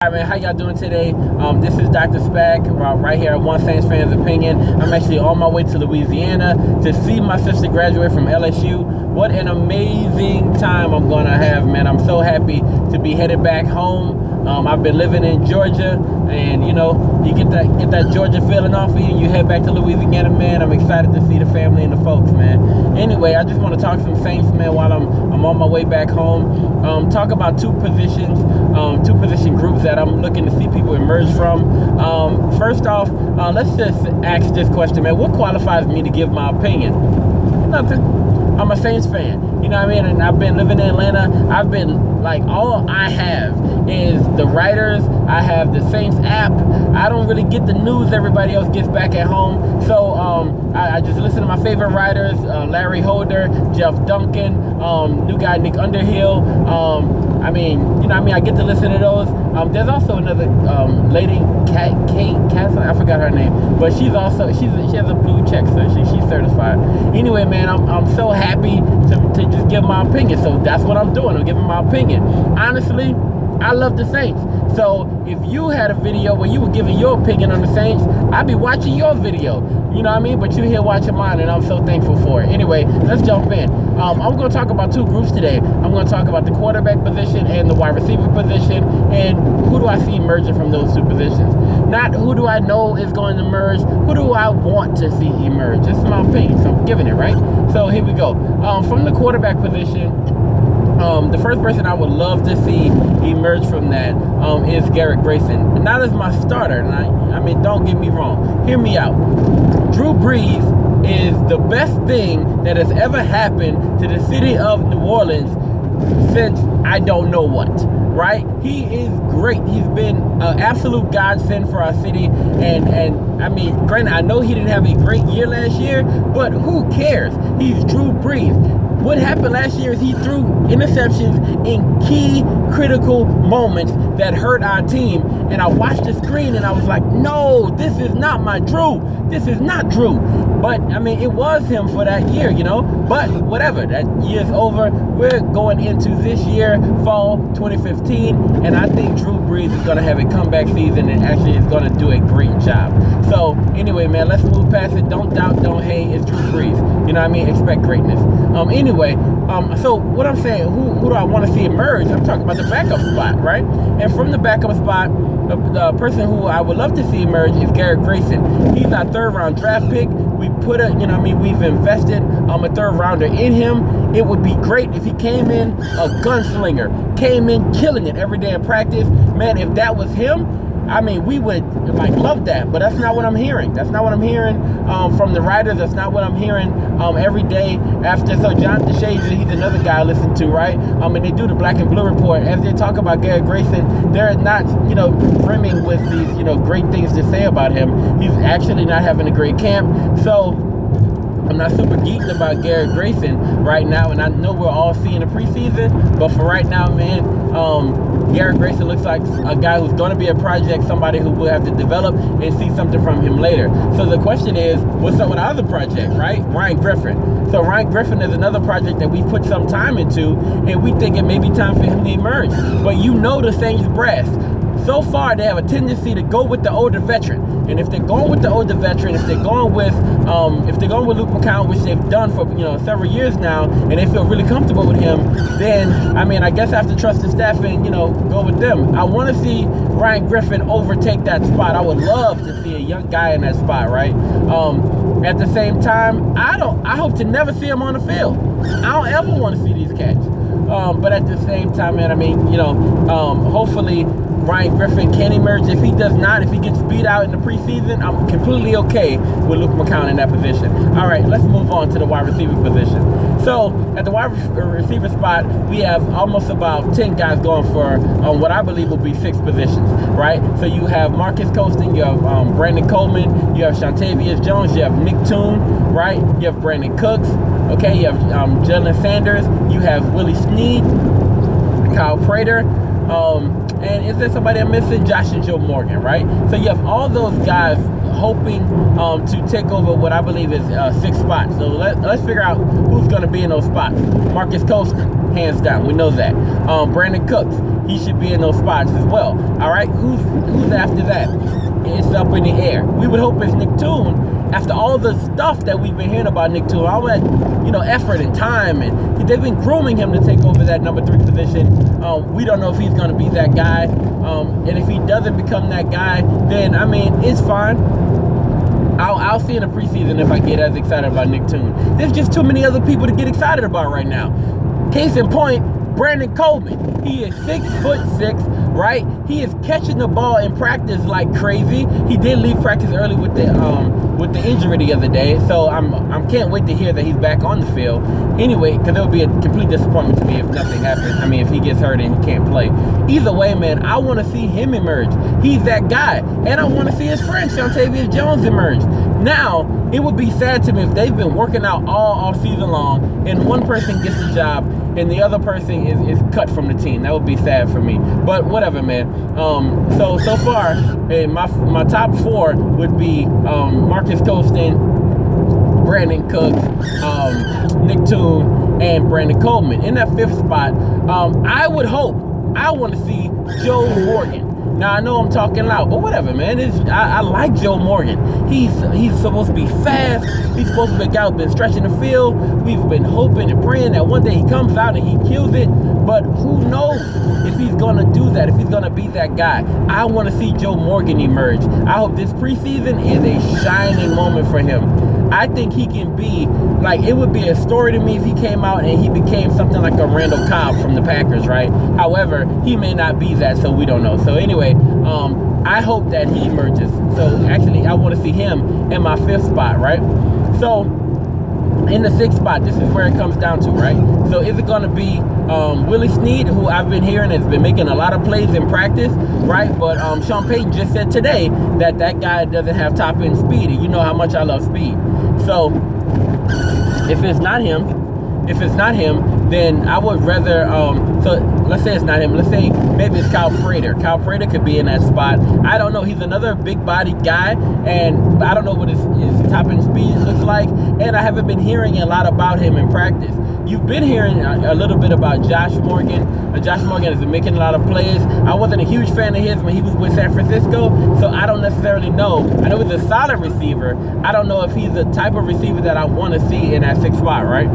All right, man, how y'all doing today? This is Dr. Spag right here at One Saints Fans Opinion. I'm actually on my way to Louisiana to see my sister graduate from LSU. What an amazing time I'm gonna have, man. I'm so happy to be headed back home. I've been living in Georgia, and you know, you get that Georgia feeling off of you. You head back to Louisiana, man. I'm excited to see the family and the folks, man. Anyway, I just want to talk some Saints, man, while I'm on my way back home. Talk about two position groups that I'm looking to see people emerge from. First off, let's just ask this question, man. What qualifies me to give my opinion? Nothing. I'm a Saints fan. You know what I mean? And I've been living in Atlanta. I've been, like, all I have is the writers. I have the Saints app. I don't really get the news everybody else gets back at home. So I just listen to my favorite writers, Larry Holder, Jeff Duncan, new guy Nick Underhill. I get to listen to those. There's also another lady, Kate Castle, I forgot her name, but she has a blue check, so she's certified. Anyway, man, I'm so happy to just give my opinion. So that's what I'm doing. I'm giving my opinion. Honestly, I love the Saints. So if you had a video where you were giving your opinion on the Saints, I'd be watching your video. You know what I mean? But you're here watching mine, and I'm so thankful for it. Anyway, let's jump in. I'm going to talk about two groups today. I'm going to talk about the quarterback position and the wide receiver position, and who do I see emerging from those two positions. Not who do I know is going to emerge, who do I want to see emerge. This is my opinion, so I'm giving it, right? So here we go. From the quarterback position, the first person I would love to see emerge from that is Garrett Grayson. Not as my starter, and I mean, don't get me wrong. Hear me out. Drew Brees is the best thing that has ever happened to the city of New Orleans since I don't know what, right? He is great. He's been an absolute godsend for our city, and I mean, granted, I know he didn't have a great year last year, but who cares? He's Drew Brees. What happened last year is he threw interceptions in key, critical moments that hurt our team. And I watched the screen and I was like, no, this is not my Drew. This is not Drew. But, I mean, it was him for that year, you know. But whatever, that year's over. We're going into this year, fall 2015. And I think Drew Brees is going to have a comeback season and actually is going to do a great job. So, anyway, man, let's move past it. Don't doubt, don't hate. It's Drew Brees. You know what I mean? Expect greatness. So what I'm saying, who do I want to see emerge? I'm talking about the backup spot, right? And from the backup spot, the person who I would love to see emerge is Garrett Grayson. He's our third-round draft pick. We we've invested a third-rounder in him. It would be great if he came in a gunslinger, came in killing it every day in practice. Man, if that was him, I mean, we would love that, but that's not what I'm hearing. That's not what I'm hearing from the writers. That's not what I'm hearing every day after. So John DeShazier, he's another guy I listen to, right? And they do the Black and Blue Report. As they talk about Garrett Grayson, they're not, brimming with these, great things to say about him. He's actually not having a great camp. So I'm not super geeked about Garrett Grayson right now, and I know we're all seeing the preseason, but for right now, man, Garrett Grayson looks like a guy who's going to be a project, somebody who will have to develop and see something from him later. So the question is, what's up with our other project, right? Ryan Griffin. So Ryan Griffin is another project that we've put some time into, and we think it may be time for him to emerge. But the Saints brass, so far they have a tendency to go with the older veteran. And if they're going with the older veteran, if they're going with Luke McCown, which they've done for several years now, and they feel really comfortable with him, then I guess I have to trust the staff and go with them. I want to see Ryan Griffin overtake that spot. I would love to see a young guy in that spot, right? At the same time, I hope to never see him on the field. I don't ever want to see these cats. But at the same time, man, hopefully Ryan Griffin can emerge. If he does not, if he gets beat out in the preseason, I'm completely okay with Luke McCown in that position. All right, let's move on to the wide receiver position. So at the wide receiver spot, we have almost about 10 guys going for what I believe will be 6 positions, right? So you have Marcus Colston, you have Brandon Coleman, you have Shantavius Jones, you have Nick Toon, right? You have Brandon Cooks, okay? You have Jalen Sanders, you have Willie Snead, Kyle Prater, and is there somebody I'm missing? Josh and Joe Morgan, right? So you have all those guys hoping to take over what I believe is 6 spots. So let's figure out who's going to be in those spots. Marcus Colston, hands down, we know that. Brandon Cooks, he should be in those spots as well. All right, who's after that? It's up in the air. We would hope it's Nick Toon. After all the stuff that we've been hearing about Nick Toon, all that, effort and time, and they've been grooming him to take over that number 3 position. We don't know if he's going to be that guy. And if he doesn't become that guy, then, it's fine. I'll see in the preseason if I get as excited about Nick Toon. There's just too many other people to get excited about right now. Case in point, Brandon Coleman. He is 6'6", right? He is catching the ball in practice like crazy. He did leave practice early with the injury the other day, so I can't wait to hear that he's back on the field. Anyway, because it would be a complete disappointment to me if nothing happens. If he gets hurt and he can't play. Either way, man, I want to see him emerge. He's that guy, and I want to see his friend Shantavius Jones emerge. Now, it would be sad to me if they've been working out all season long, and one person gets the job, and the other person is cut from the team. That would be sad for me. But whatever, man. So far, my top 4 would be Marcus Colston, Brandon Cooks, Nick Toon, and Brandon Coleman. In that 5th spot, I want to see Joe Morgan. Now, I know I'm talking loud, but whatever, man. I like Joe Morgan. He's supposed to be fast. He's supposed to be a guy who's been stretching the field. We've been hoping and praying that one day he comes out and he kills it. But who knows if he's going to do that, if he's going to be that guy. I want to see Joe Morgan emerge. I hope this preseason is a shining moment for him. I think he can be, it would be a story to me if he came out and he became something like a Randall Cobb from the Packers, right? However, he may not be that, so we don't know. So anyway, I hope that he emerges. So actually, I want to see him in my 5th spot, right? So in the 6th spot, this is where it comes down to, right? So is it going to be Willie Snead, who I've been hearing has been making a lot of plays in practice, right? But Sean Payton just said today that guy doesn't have top end speed, and you know how much I love speed. So if it's not him, then I would rather, so let's say it's not him. Let's say maybe it's Kyle Prater. Kyle Prater could be in that spot. I don't know. He's another big-bodied guy, and I don't know what his top end speed looks like, and I haven't been hearing a lot about him in practice. You've been hearing a little bit about Josh Morgan. Josh Morgan has been making a lot of plays. I wasn't a huge fan of his when he was with San Francisco, so I don't necessarily know. I know he's a solid receiver. I don't know if he's the type of receiver that I want to see in that 6th spot, right?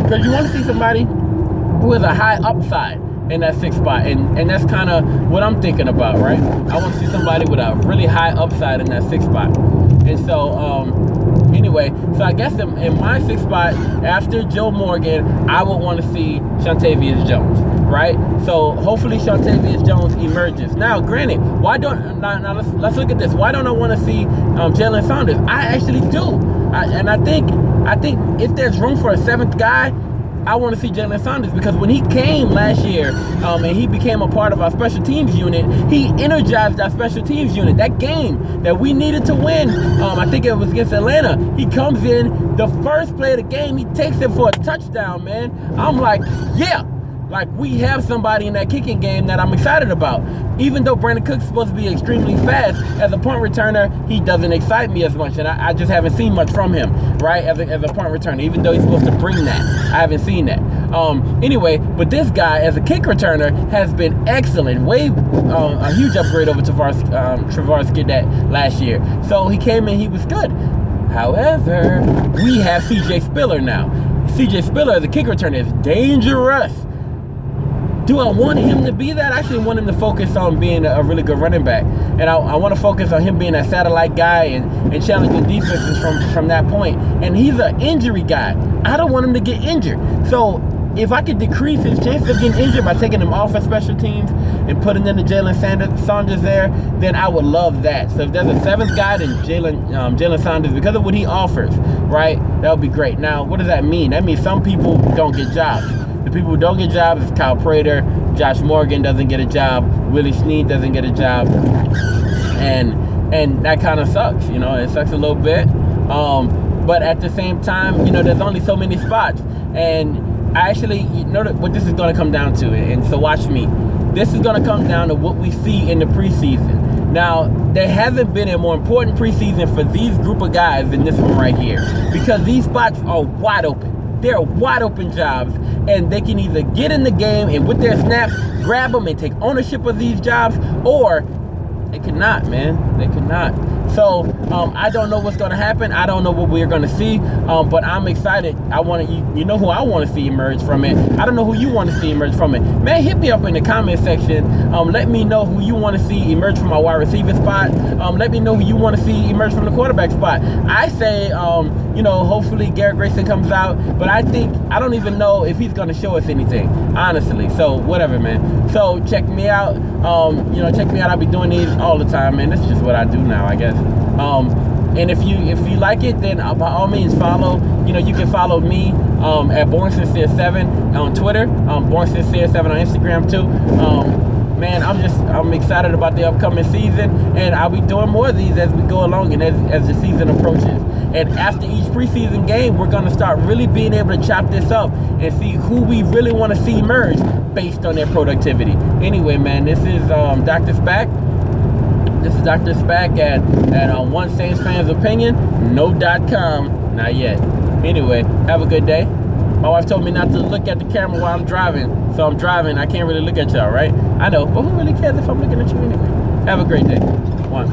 Because you want to see somebody who has a high upside in that 6th spot, and that's kind of what I'm thinking about, right? I want to see somebody with a really high upside in that 6th spot. And so, anyway, so I guess in my 6th spot, after Joe Morgan, I would want to see Shantavius Jones, right? So hopefully Shantavius Jones emerges. Now, granted, now let's look at this. Why don't I want to see Jalen Saunders? I actually do. I think if there's room for a 7th guy, I want to see Jalen Saunders, because when he came last year and he became a part of our special teams unit, he energized our special teams unit. That game that we needed to win, I think it was against Atlanta, he comes in, the first play of the game, he takes it for a touchdown, man. I'm like, yeah. Like, we have somebody in that kicking game that I'm excited about. Even though Brandon Cook's supposed to be extremely fast, as a punt returner, he doesn't excite me as much. And I just haven't seen much from him, right, as a punt returner, even though he's supposed to bring that. I haven't seen that. Anyway, but this guy, as a kick returner, has been excellent. A huge upgrade over Travaris Giddat last year. So he came in, he was good. However, we have C.J. Spiller now. C.J. Spiller, as a kick returner, is dangerous. Do I want him to be that? I actually want him to focus on being a really good running back. And I want to focus on him being a satellite guy and challenging defenses from that point. And he's an injury guy. I don't want him to get injured. So if I could decrease his chances of getting injured by taking him off of special teams and putting in the Jalen Saunders there, then I would love that. So if there's a 7th guy, then Jalen Saunders, because of what he offers, right, that would be great. Now, what does that mean? That means some people don't get jobs. The people who don't get jobs is Kyle Prater, Josh Morgan doesn't get a job, Willie Snead doesn't get a job, and that kind of sucks. It sucks a little bit. But at the same time, there's only so many spots, and I actually, what this is going to come down to, and so watch me. This is going to come down to what we see in the preseason. Now, there hasn't been a more important preseason for these group of guys than this one right here, because these spots are wide open. they're wide open jobs, and they can either get in the game and with their snaps, grab them and take ownership of these jobs, or they cannot, man. They cannot. So I don't know what's going to happen. I don't know what we're going to see, but I'm excited. I want to, you know who I want to see emerge from it. I don't know who you want to see emerge from it. Man, hit me up in the comment section. Let me know who you want to see emerge from our wide receiver spot. Let me know who you want to see emerge from the quarterback spot. I say, you know, hopefully Garrett Grayson comes out, but I don't even know if he's going to show us anything, honestly. So whatever, man. So check me out. You know, check me out. I'll be doing these all the time, man. This is just what I do now, I guess. And if you like it, then by all means follow. You know, you can follow me at Born Sincere 7 on Twitter, Born Sincere 7 on Instagram too. Man, I'm excited about the upcoming season, and I'll be doing more of these as we go along and as the season approaches. And after each preseason game, we're gonna start really being able to chop this up and see who we really want to see emerge based on their productivity. Anyway, man, this is Dr. Spack. This is Dr. Spack at One Saints Fans Opinion, no.com, not yet. Anyway, have a good day. My wife told me not to look at the camera while I'm driving, so I'm driving. I can't really look at y'all, right? I know, but who really cares if I'm looking at you anyway? Have a great day. One.